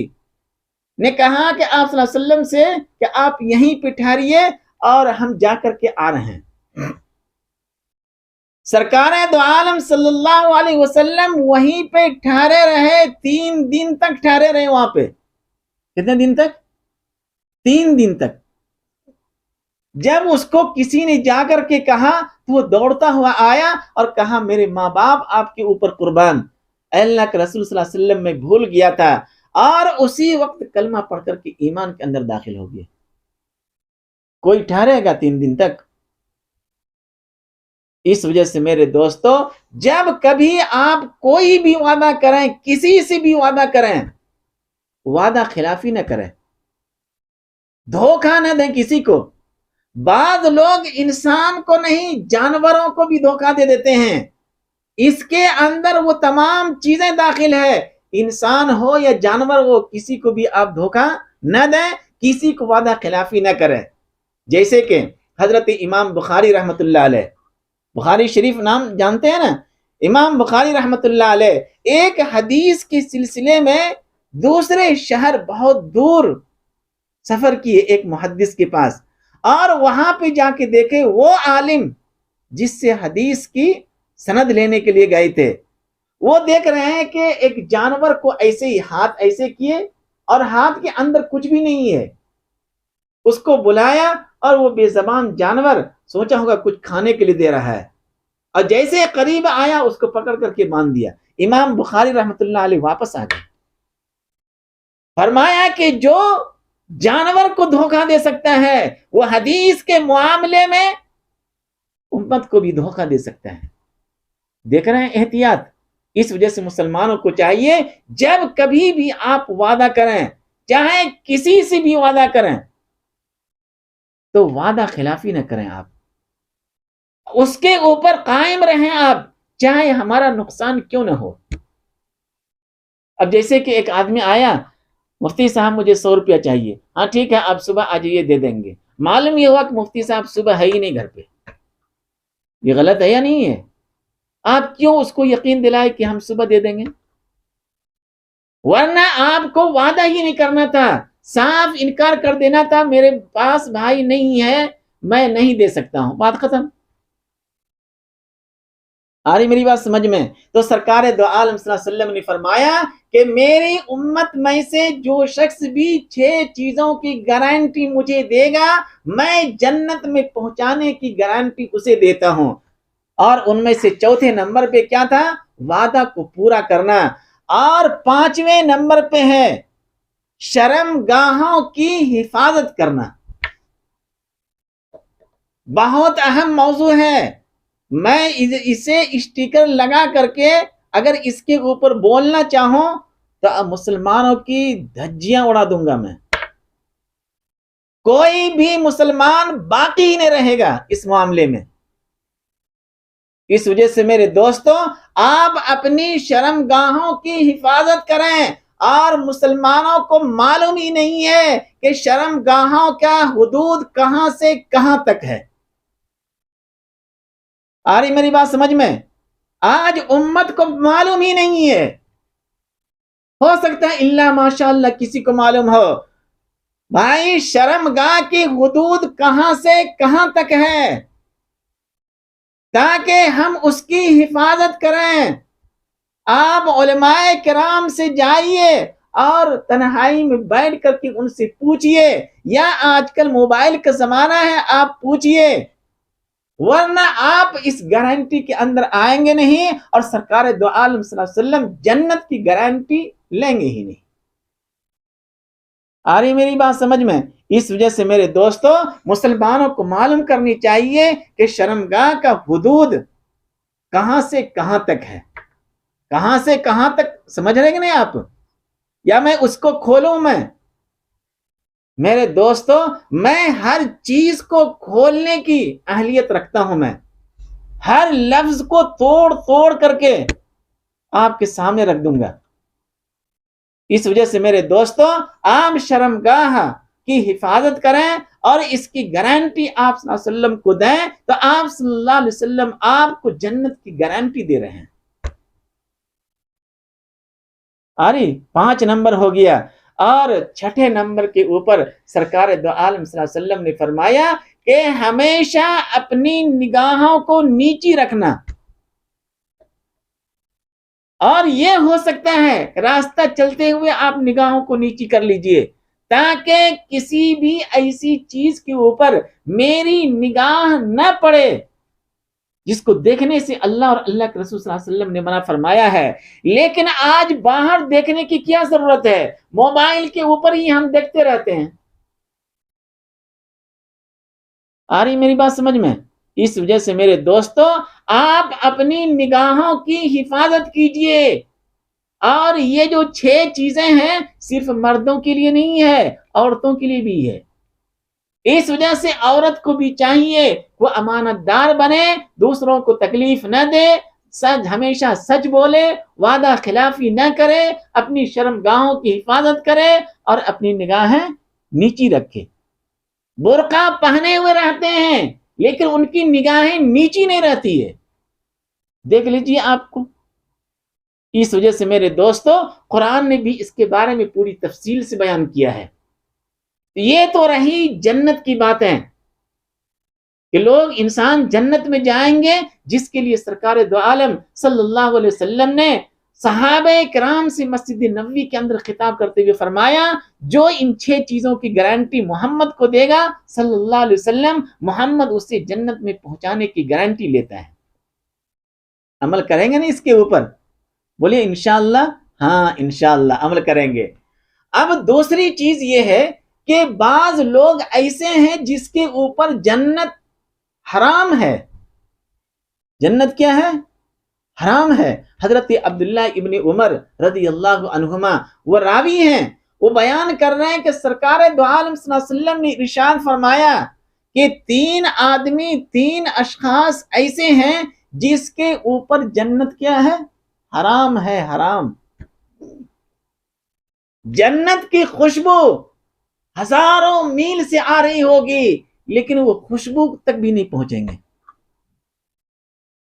نے کہا کہ آپ صلی اللہ علیہ وسلم سے کہ آپ یہیں پہ ٹھہریے اور ہم جا کر کے آ رہے ہیں۔ سرکار دو عالم صلی اللہ علیہ وسلم وہیں پہ ٹھہرے رہے، 3 دن تک ٹھہرے رہے وہاں پہ۔ کتنے دن تک؟ 3 دن تک۔ جب اس کو کسی نے جا کر کے کہا تو وہ دوڑتا ہوا آیا اور کہا میرے ماں باپ آپ کے اوپر قربان، اے اللہ کے رسول صلی اللہ علیہ وسلم میں بھول گیا تھا، اور اسی وقت کلمہ پڑھ کر کے ایمان کے اندر داخل ہو گیا۔ کوئی ٹھہرے گا 3 دن تک؟ اس وجہ سے میرے دوستو جب کبھی آپ کوئی بھی وعدہ کریں، کسی سے بھی وعدہ کریں، وعدہ خلافی نہ کریں، دھوکہ نہ دیں کسی کو۔ بعض لوگ انسان کو نہیں جانوروں کو بھی دھوکہ دے دیتے ہیں، اس کے اندر وہ تمام چیزیں داخل ہے، انسان ہو یا جانور ہو، کسی کو بھی آپ دھوکہ نہ دیں، کسی کو وعدہ خلافی نہ کریں۔ جیسے کہ حضرت امام بخاری رحمت اللہ علیہ، بخاری شریف نام جانتے ہیں نا، امام بخاری رحمت اللہ علیہ ایک حدیث کے سلسلے میں دوسرے شہر بہت دور سفر کیے ایک محدث کے پاس، اور وہاں پہ جا کے دیکھے وہ عالم جس سے حدیث کی سند لینے کے لیے گئے تھے، وہ دیکھ رہے ہیں کہ ایک جانور کو ایسے ہی ہاتھ ایسے کیے اور ہاتھ کے اندر کچھ بھی نہیں ہے. اس کو بلایا اور وہ بے زبان جانور سوچا ہوگا کچھ کھانے کے لیے دے رہا ہے، اور جیسے قریب آیا اس کو پکڑ کر کے باندھ دیا. امام بخاری رحمۃ اللہ علیہ واپس آ گئے. فرمایا کہ جو جانور کو دھوکہ دے سکتا ہے وہ حدیث کے معاملے میں امت کو بھی دھوکہ دے سکتا ہے. دیکھ رہے ہیں احتیاط. اس وجہ سے مسلمانوں کو چاہیے جب کبھی بھی آپ وعدہ کریں، چاہے کسی سے بھی وعدہ کریں، تو وعدہ خلافی نہ کریں. آپ اس کے اوپر قائم رہیں، آپ چاہے ہمارا نقصان کیوں نہ ہو. اب جیسے کہ ایک آدمی آیا، مفتی صاحب مجھے 100 روپیہ چاہیے. ہاں ٹھیک ہے، آپ صبح آ جائیے دے دیں گے. معلوم یہ ہوا کہ مفتی صاحب صبح ہے ہی نہیں گھر پہ. یہ غلط ہے یا نہیں ہے؟ آپ کیوں اس کو یقین دلائے کہ ہم صبح دے دیں گے؟ ورنہ آپ کو وعدہ ہی نہیں کرنا تھا، صاف انکار کر دینا تھا، میرے پاس بھائی نہیں ہے، میں نہیں دے سکتا ہوں، بات ختم. آ رہی میری بات سمجھ میں؟ تو سرکار دو عالم صلی اللہ علیہ وسلم نے فرمایا کہ میری امت میں سے جو شخص بھی 6 چیزوں کی گارنٹی مجھے دے گا، میں جنت میں پہنچانے کی گارنٹی اسے دیتا ہوں. اور ان میں سے چوتھے نمبر پہ کیا تھا؟ وعدہ کو پورا کرنا. اور 5ویں نمبر پہ ہے شرمگاہوں کی حفاظت کرنا. بہت اہم موضوع ہے. میں اسے اسٹیکر لگا کر کے اگر اس کے اوپر بولنا چاہوں تو مسلمانوں کی دھجیاں اڑا دوں گا. میں کوئی بھی مسلمان باقی نہیں رہے گا اس معاملے میں. اس وجہ سے میرے دوستو، آپ اپنی شرمگاہوں کی حفاظت کریں. اور مسلمانوں کو معلوم ہی نہیں ہے کہ شرمگاہوں کا حدود کہاں سے کہاں تک ہے. آ رہی میری بات سمجھ میں؟ آج امت کو معلوم ہی نہیں ہے. ہو سکتا ہے اللہ ماشاء اللہ کسی کو معلوم ہو. بھائی شرمگاہ کی حدود کہاں سے کہاں تک ہے تاکہ ہم اس کی حفاظت کریں. آپ علماء کرام سے جائیے اور تنہائی میں بیٹھ کر کے ان سے پوچھئے، یا آج کل موبائل کا زمانہ ہے آپ پوچھئے، ورنہ آپ اس گارنٹی کے اندر آئیں گے نہیں، اور سرکار دو عالم صلی اللہ علیہ وسلم جنت کی گارنٹی لیں گے ہی نہیں. آ رہی میری بات سمجھ میں؟ اس وجہ سے میرے دوستو، مسلمانوں کو معلوم کرنی چاہیے کہ شرمگاہ کا حدود کہاں سے کہاں تک ہے. کہاں سے کہاں تک سمجھ رہے کہ نہیں آپ؟ یا میں اس کو کھولوں؟ میں میرے دوستو، میں ہر چیز کو کھولنے کی اہلیت رکھتا ہوں. میں ہر لفظ کو توڑ توڑ کر کے آپ کے سامنے رکھ دوں گا. اس وجہ سے میرے دوستو، آپ شرمگاہ کی حفاظت کریں اور اس کی گارنٹی آپ صلی اللہ علیہ وسلم کو دیں، تو آپ صلی اللہ علیہ وسلم آپ کو جنت کی گارنٹی دے رہے ہیں. آری 5 نمبر ہو گیا. اور 6 نمبر کے اوپر سرکار دو عالم صلی اللہ علیہ وسلم نے فرمایا کہ ہمیشہ اپنی نگاہوں کو نیچی رکھنا. اور یہ ہو سکتا ہے راستہ چلتے ہوئے آپ نگاہوں کو نیچی کر لیجئے، تاکہ کسی بھی ایسی چیز کے اوپر میری نگاہ نہ پڑے جس کو دیکھنے سے اللہ اور اللہ کے رسول صلی اللہ علیہ وسلم نے منع فرمایا ہے. لیکن آج باہر دیکھنے کی کیا ضرورت ہے؟ موبائل کے اوپر ہی ہم دیکھتے رہتے ہیں. آ رہی میری بات سمجھ میں؟ اس وجہ سے میرے دوستو، آپ اپنی نگاہوں کی حفاظت کیجئے. اور یہ جو 6 چیزیں ہیں صرف مردوں کے لیے نہیں ہے، عورتوں کے لیے بھی ہے. اس وجہ سے عورت کو بھی چاہیے وہ امانت دار بنے، دوسروں کو تکلیف نہ دے، ہمیشہ سچ بولے، وعدہ خلافی نہ کرے، اپنی شرمگاہوں کی حفاظت کرے اور اپنی نگاہیں نیچی رکھے. برقع پہنے ہوئے رہتے ہیں لیکن ان کی نگاہیں نیچی نہیں رہتی ہے. دیکھ لیجیے آپ کو. اس وجہ سے میرے دوستو، قرآن نے بھی اس کے بارے میں پوری تفصیل سے بیان کیا ہے. یہ تو رہی جنت کی باتیں کہ لوگ انسان جنت میں جائیں گے، جس کے لیے سرکار دو عالم صلی اللہ علیہ وسلم نے صحابہ کرام سے مسجد نبوی کے اندر خطاب کرتے ہوئے فرمایا جو ان 6 چیزوں کی گارنٹی محمد کو دے گا صلی اللہ علیہ وسلم، محمد اسے جنت میں پہنچانے کی گارنٹی لیتا ہے۔ عمل کریں گے نا اس کے اوپر؟ بولے انشاءاللہ، ہاں انشاءاللہ عمل کریں گے۔ اب دوسری چیز یہ ہے کہ بعض لوگ ایسے ہیں جس کے اوپر جنت حرام ہے۔ جنت کیا ہے؟ حرام ہے۔ حضرت عبداللہ ابن عمر رضی اللہ عنہما وہ راوی ہیں، وہ بیان کر رہے ہیں کہ سرکار دو عالم صلی اللہ علیہ وسلم نے ارشاد فرمایا کہ 3 آدمی، 3 اشخاص ایسے ہیں جس کے اوپر جنت کیا ہے؟ حرام ہے، حرام۔ جنت کی خوشبو ہزاروں میل سے آ رہی ہوگی لیکن وہ خوشبو تک بھی نہیں پہنچیں گے۔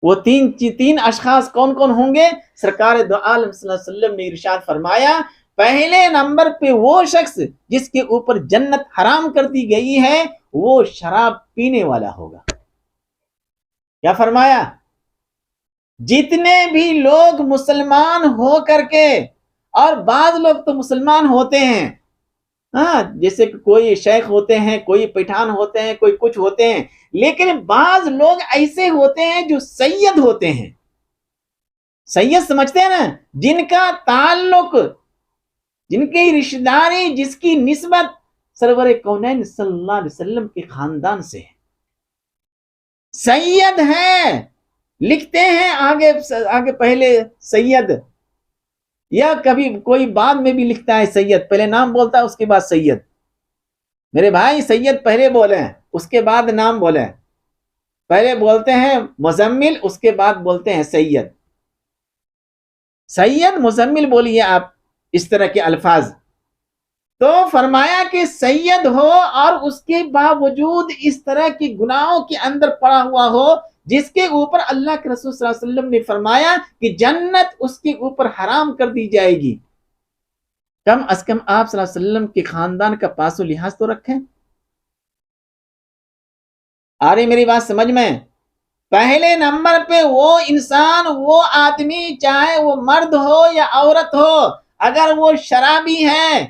وہ 3 اشخاص کون کون ہوں گے؟ سرکار دو عالم صلی اللہ علیہ وسلم نے ارشاد فرمایا پہلے نمبر پہ وہ شخص جس کے اوپر جنت حرام کر دی گئی ہے وہ شراب پینے والا ہوگا۔ کیا فرمایا؟ جتنے بھی لوگ مسلمان ہو کر کے، اور بعض لوگ تو مسلمان ہوتے ہیں، ہاں جیسے کہ کوئی شیخ ہوتے ہیں، کوئی پٹھان ہوتے ہیں، کوئی کچھ ہوتے ہیں، لیکن بعض لوگ ایسے ہوتے ہیں جو سید ہوتے ہیں۔ سید سمجھتے ہیں نا؟ جن کا تعلق، جن کی رشتہ داری، جس کی نسبت سرور کونین صلی اللہ علیہ وسلم کے خاندان سے ہے، سید ہیں۔ لکھتے ہیں آگے پہلے سید، یا کبھی کوئی بعد میں بھی لکھتا ہے سید، پہلے نام بولتا ہے اس کے بعد سید۔ میرے بھائی سید پہلے بولیں اس کے بعد نام بولیں، پہلے بولتے ہیں مزمل اس کے بعد بولتے ہیں سید۔ سید مزمل بولیے آپ، اس طرح کے الفاظ۔ تو فرمایا کہ سید ہو اور اس کے باوجود اس طرح کی گناہوں کے اندر پڑا ہوا ہو جس کے اوپر اللہ کے رسول صلی اللہ علیہ وسلم نے فرمایا کہ جنت اس کے اوپر حرام کر دی جائے گی، کم از کم آپ صلی اللہ علیہ وسلم کے خاندان کا پاس و لحاظ تو رکھیں۔ آ رہی میری بات سمجھ میں؟ پہلے نمبر پہ وہ انسان، وہ آدمی، چاہے وہ مرد ہو یا عورت ہو، اگر وہ شرابی ہے،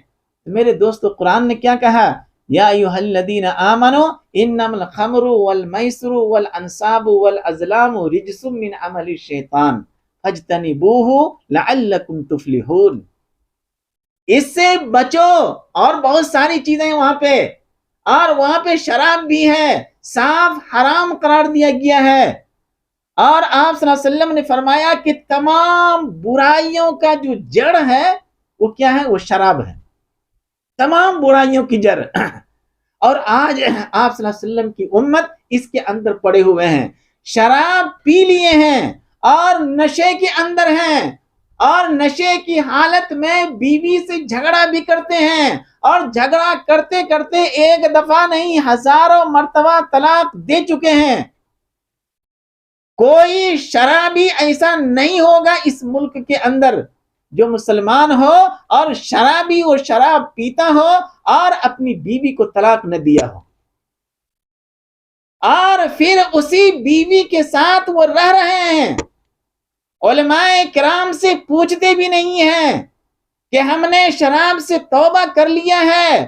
میرے دوستو قرآن نے کیا کہا؟ یا ایھا الذین آمنوا انما الخمر والمیسر والانصاب والازلام رجس من عمل الشیطان فاجتنبوہ لعلکم تفلحون۔ اس سے بچو۔ اور بہت ساری چیزیں وہاں پہ، اور وہاں پہ شراب بھی ہے، صاف حرام قرار دیا گیا ہے۔ اور آپ صلی اللہ علیہ وسلم نے فرمایا کہ تمام برائیوں کا جو جڑ ہے وہ کیا ہے؟ وہ شراب ہے، تمام برائیوں کی جڑ۔ اور آج آپ صلی اللہ علیہ وسلم کی امت اس کے اندر پڑے ہوئے ہیں، شراب پی لیے ہیں اور نشے کے اندر ہیں، اور نشے کی حالت میں بیوی سے جھگڑا بھی کرتے ہیں، اور جھگڑا کرتے کرتے ایک دفعہ نہیں ہزاروں مرتبہ طلاق دے چکے ہیں۔ کوئی شرابی ایسا نہیں ہوگا اس ملک کے اندر جو مسلمان ہو اور شرابی وہ شراب پیتا ہو اور اپنی بیوی کو طلاق نہ دیا ہو، اور پھر اسی بیوی کے ساتھ وہ رہ رہے ہیں۔ علماء کرام سے پوچھتے بھی نہیں ہیں کہ ہم نے شراب سے توبہ کر لیا ہے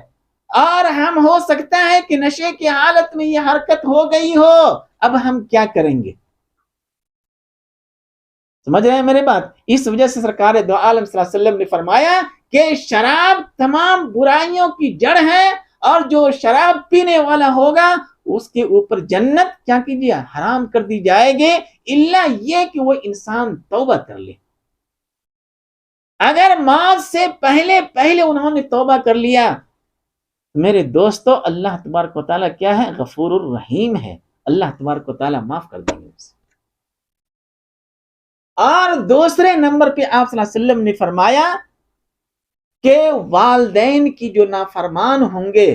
اور ہم ہو سکتا ہے کہ نشے کی حالت میں یہ حرکت ہو گئی ہو، اب ہم کیا کریں گے؟ سمجھ رہے ہیں میرے بات؟ اس وجہ سے سرکار دو عالم صلی اللہ علیہ وسلم نے فرمایا کہ شراب تمام برائیوں کی جڑ ہے، اور جو شراب پینے والا ہوگا اس کے اوپر جنت کیا کیجیے؟ حرام کر دی جائے گی، الا یہ کہ وہ انسان توبہ کر لے۔ اگر موت سے پہلے انہوں نے توبہ کر لیا، میرے دوستو اللہ تبارک و تعالیٰ کیا ہے؟ غفور الرحیم ہے، اللہ تبارک و تعالیٰ معاف کر دیں گے اسے۔ اور دوسرے نمبر پہ آپ صلی اللہ علیہ وسلم نے فرمایا کہ والدین کی جو نافرمان ہوں گے،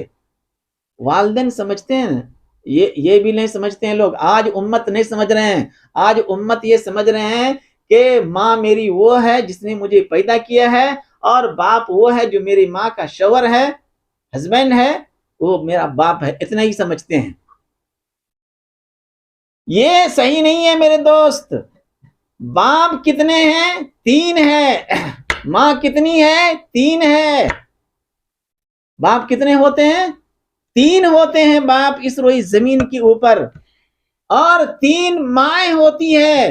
والدین سمجھتے ہیں، یہ بھی نہیں سمجھتے ہیں لوگ، آج امت نہیں سمجھ رہے ہیں، آج امت یہ سمجھ رہے ہیں کہ ماں میری وہ ہے جس نے مجھے پیدا کیا ہے، اور باپ وہ ہے جو میری ماں کا شوہر ہے، ہسبینڈ ہے، وہ میرا باپ ہے، اتنا ہی سمجھتے ہیں۔ یہ صحیح نہیں ہے میرے دوست۔ باپ کتنے ہیں؟ 3 ہے. ماں کتنی ہے؟ 3 ہے. باپ کتنے ہوتے ہیں؟ 3 ہوتے ہیں باپ اس روئی زمین کے اوپر، اور 3 مائیں ہوتی ہے،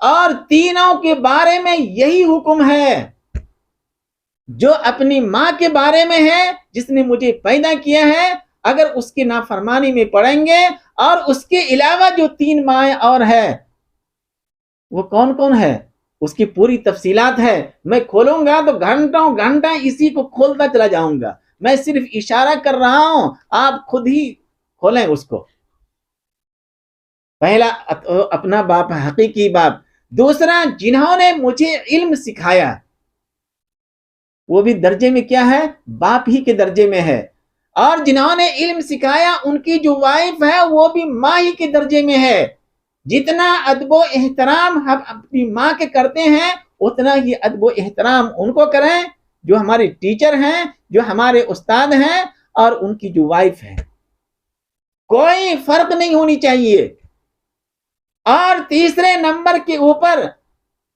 اور تینوں کے بارے میں یہی حکم ہے جو اپنی ماں کے بارے میں ہے جس نے مجھے پیدا کیا ہے، اگر اس کی نافرمانی میں پڑیں گے، اور اس کے علاوہ جو 3 مائیں اور ہے وہ کون کون ہے اس کی پوری تفصیلات ہے. میں کھولوں گا تو گھنٹوں گھنٹہ اسی کو کھولتا چلا جاؤں گا. میں صرف اشارہ کر رہا ہوں، آپ خود ہی کھولیں اس کو. پہلا اپنا باپ، حقیقی باپ. دوسرا جنہوں نے مجھے علم سکھایا، وہ بھی درجے میں کیا ہے؟ باپ ہی کے درجے میں ہے. اور جنہوں نے علم سکھایا ان کی جو وائف ہے وہ بھی ماں ہی کے درجے میں ہے. جتنا ادب و احترام ہم اپنی ماں کے کرتے ہیں اتنا ہی ادب و احترام ان کو کریں جو ہمارے ٹیچر ہیں، جو ہمارے استاد ہیں، اور ان کی جو وائف ہے. کوئی فرق نہیں ہونی چاہیے. اور تیسرے نمبر کے اوپر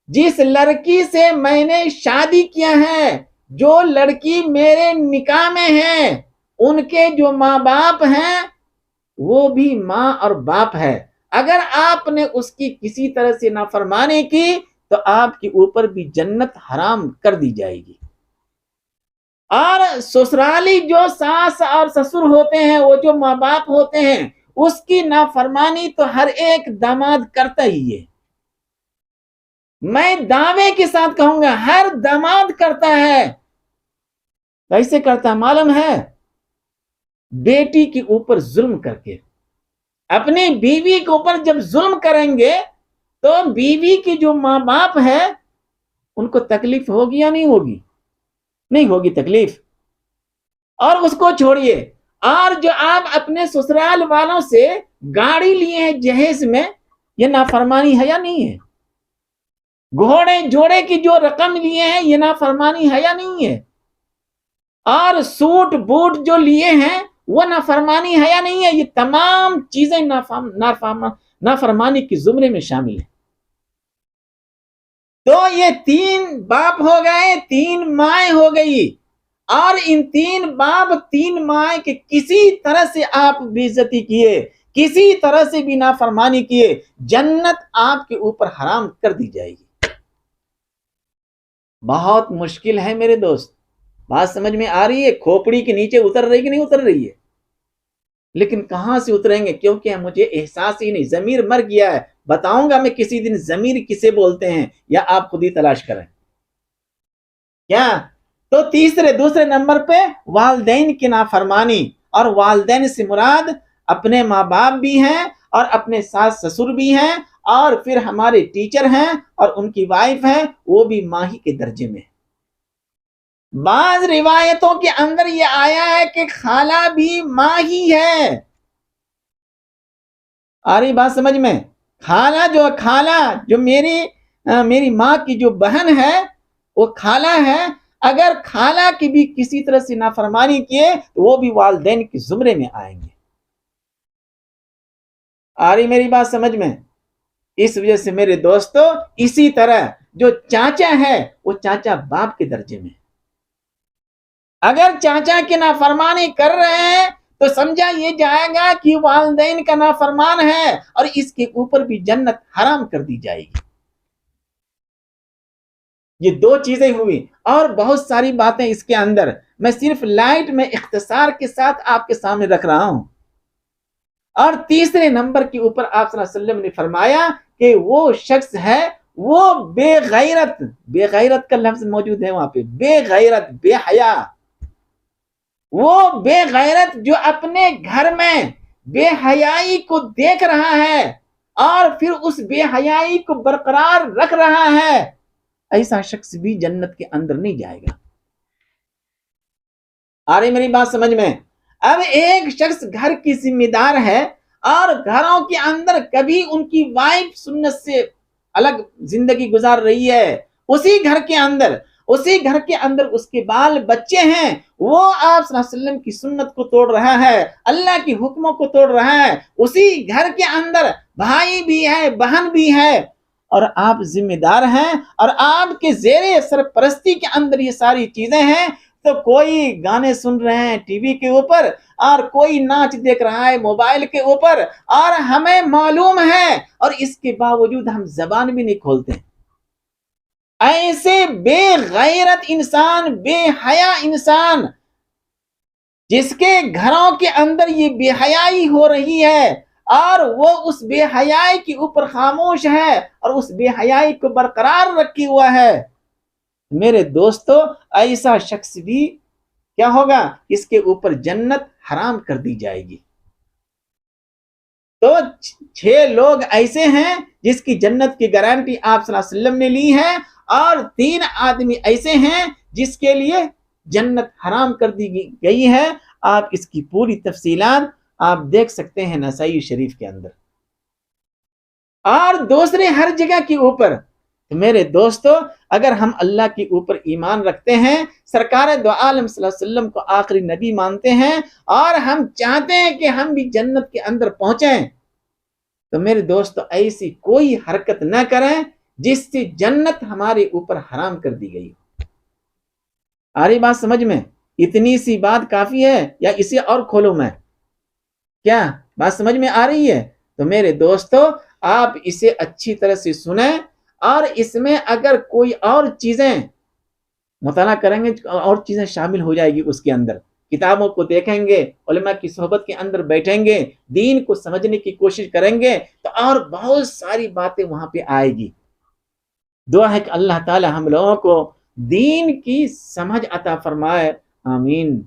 جس لڑکی سے میں نے شادی کیا ہے، جو لڑکی میرے نکاح میں ہے، ان کے جو ماں باپ ہیں وہ بھی ماں اور باپ ہے. اگر آپ نے اس کی کسی طرح سے نافرمانی کی تو آپ کے اوپر بھی جنت حرام کر دی جائے گی. اور سسرالی جو ساس اور سسر ہوتے ہیں، وہ جو ماں باپ ہوتے ہیں، اس کی نافرمانی تو ہر ایک داماد کرتا ہی ہے. میں دعوے کے ساتھ کہوں گا ہر داماد کرتا ہے. کیسے کرتا ہے معلوم ہے؟ بیٹی کے اوپر ظلم کر کے. اپنی بیوی کے اوپر جب ظلم کریں گے تو بیوی کے جو ماں باپ ہے ان کو تکلیف ہوگی یا نہیں ہوگی؟ نہیں ہوگی تکلیف. اور اس کو چھوڑیے، اور جو آپ اپنے سسرال والوں سے گاڑی لیے ہیں جہیز میں، یہ نافرمانی ہے یا نہیں ہے؟ گھوڑے جوڑے کی جو رقم لیے ہیں یہ نافرمانی ہے یا نہیں ہے؟ اور سوٹ بوٹ جو لیے ہیں وہ نافرمانی ہے یا نہیں ہے؟ یہ تمام چیزیں نافرمانی کی زمرے میں شامل ہیں. تو یہ 3 باپ ہو گئے، 3 مائیں ہو گئی، اور ان 3 باپ 3 مائیں کے کسی طرح سے آپ بے عزتی کیے، کسی طرح سے بھی نافرمانی کیے، جنت آپ کے اوپر حرام کر دی جائے گی. بہت مشکل ہے میرے دوست. بات سمجھ میں آ رہی ہے؟ کھوپڑی کے نیچے اتر رہی کہ نہیں اتر رہی ہے؟ لیکن کہاں سے اتریں گے؟ کیونکہ مجھے احساس ہی نہیں، ضمیر مر گیا ہے. بتاؤں گا میں کسی دن ضمیر کسے بولتے ہیں، یا آپ خود ہی تلاش کریں. کیا؟ تو دوسرے نمبر پہ والدین کی نافرمانی. اور والدین سے مراد اپنے ماں باپ بھی ہیں، اور اپنے ساس سسر بھی ہیں، اور پھر ہمارے ٹیچر ہیں، اور ان کی وائف ہیں، وہ بھی ماں ہی کے درجے میں. بعض روایتوں کے اندر یہ آیا ہے کہ خالہ بھی ماں ہی ہے. آ رہی بات سمجھ میں؟ خالہ جو میری ماں کی جو بہن ہے وہ خالہ ہے. اگر خالہ کی بھی کسی طرح سے نافرمانی کیے تو وہ بھی والدین کے زمرے میں آئیں گے. آ رہی میری بات سمجھ میں؟ اس وجہ سے میرے دوستو، اسی طرح جو چاچا ہے وہ چاچا باپ کے درجے میں. اگر چاچا کی نافرمانی کر رہے ہیں تو سمجھا یہ جائے گا کہ والدین کا نافرمان ہے، اور اس کے اوپر بھی جنت حرام کر دی جائے گی. یہ 2 چیزیں ہوئی، اور بہت ساری باتیں اس کے اندر. میں صرف لائٹ میں اختصار کے ساتھ آپ کے سامنے رکھ رہا ہوں. اور تیسرے نمبر کے اوپر آپ صلی اللہ علیہ وسلم نے فرمایا کہ وہ شخص ہے، وہ بے غیرت کا لفظ موجود ہے وہاں پہ، بے غیرت، بے حیا. وہ بے غیرت جو اپنے گھر میں بے حیائی کو دیکھ رہا ہے اور پھر اس بے حیائی کو برقرار رکھ رہا ہے، ایسا شخص بھی جنت کے اندر نہیں جائے گا. آ رہی میری بات سمجھ میں؟ اب ایک شخص گھر کی ذمہ دار ہے، اور گھروں کے اندر کبھی ان کی وائف سنت سے الگ زندگی گزار رہی ہے، اسی گھر کے اندر اس کے بال بچے ہیں، وہ آپ صلی اللہ علیہ وسلم کی سنت کو توڑ رہا ہے، اللہ کی حکموں کو توڑ رہا ہے. اسی گھر کے اندر بھائی بھی ہے، بہن بھی ہے، اور آپ ذمہ دار ہیں اور آپ کے زیر سرپرستی کے اندر یہ ساری چیزیں ہیں، تو کوئی گانے سن رہے ہیں ٹی وی کے اوپر اور کوئی ناچ دیکھ رہا ہے موبائل کے اوپر، اور ہمیں معلوم ہے اور اس کے باوجود ہم زبان بھی نہیں کھولتے۔ ایسے بے غیرت انسان، بے حیا انسان، جس کے گھروں کے اندر یہ بے حیائی ہو رہی ہے اور وہ اس بے حیائی کے اوپر خاموش ہے اور اس بے حیائی کو برقرار رکھی ہوا ہے، میرے دوستو ایسا شخص بھی کیا ہوگا، اس کے اوپر جنت حرام کر دی جائے گی۔ تو 6 لوگ ایسے ہیں جس کی جنت کی گارنٹی آپ صلی اللہ علیہ وسلم نے لی ہے، اور 3 آدمی ایسے ہیں جس کے لیے جنت حرام کر دی گئی ہے۔ آپ اس کی پوری تفصیلات آپ دیکھ سکتے ہیں نسائی شریف کے اندر اور دوسرے ہر جگہ کے اوپر۔ تو میرے دوستو اگر ہم اللہ کے اوپر ایمان رکھتے ہیں، سرکار دو عالم صلی اللہ علیہ وسلم کو آخری نبی مانتے ہیں، اور ہم چاہتے ہیں کہ ہم بھی جنت کے اندر پہنچیں، تو میرے دوستو ایسی کوئی حرکت نہ کریں جس سے جنت ہمارے اوپر حرام کر دی گئی ہو۔ آ رہی بات سمجھ میں؟ اتنی سی بات کافی ہے یا اسے اور کھولوں میں؟ کیا بات سمجھ میں آ رہی ہے؟ تو میرے دوستو آپ اسے اچھی طرح سے سنیں، اور اس میں اگر کوئی اور چیزیں مطالعہ کریں گے اور چیزیں شامل ہو جائے گی، اس کے اندر کتابوں کو دیکھیں گے، علماء کی صحبت کے اندر بیٹھیں گے، دین کو سمجھنے کی کوشش کریں گے، تو اور بہت ساری باتیں وہاں پہ آئے گی۔ دعا ہے کہ اللہ تعالی ہم لوگوں کو دین کی سمجھ عطا فرمائے، آمین۔